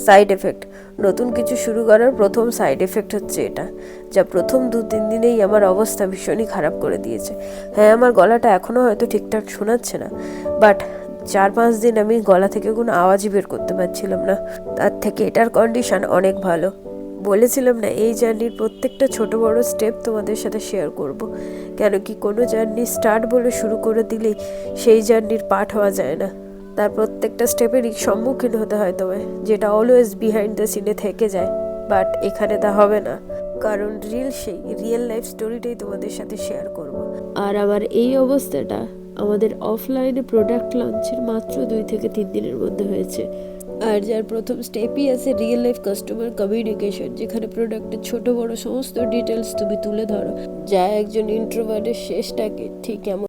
Side effect, নতুন কিছু শুরু করার প্রথম সাইড এফেক্ট হচ্ছে এটা, যা প্রথম 2-3 দিনেই আমার অবস্থা ভীষণই খারাপ করে দিয়েছে। হ্যাঁ, আমার গলাটা এখনও হয়তো ঠিকঠাক শোনাচ্ছে না, বাট 4-5 দিন আমি গলা থেকে কোনো আওয়াজই বের করতে পারছিলাম না। তার থেকে এটার কন্ডিশন অনেক ভালো। বলেছিলাম না, এই জার্নির প্রত্যেকটা ছোট বড় স্টেপ তোমাদের সাথে শেয়ার করব, কেন কি কোনো জার্নি স্টার্ট বলে শুরু করে দিলেই সেই জার্নির পার্ট হওয়া যায় না, তার প্রত্যেকটা স্টেপেরই সম্মুখীন হতে হয় তোমায়, যেটা অলওয়েজ বিহাইন্ড দ্য সিনে থেকে যায়। বাট এখানে তা হবে না, কারণ সেই রিয়েল লাইফ স্টোরিটাই তোমাদের সাথে শেয়ার করব। আর আমার এই অবস্থাটা আমাদের অফলাইনে প্রোডাক্ট লঞ্চের মাত্র 2-3 দিনের মধ্যে হয়েছে। আর যার প্রথম স্টেপই আছে রিয়েল লাইফ কাস্টমার কমিউনিকেশন, যেখানে প্রোডাক্টের ছোট বড় সমস্ত ডিটেলস তুমি তুলে ধরো, যা একজন ইন্ট্রোভার্টের শেষটাকে ঠিক এমন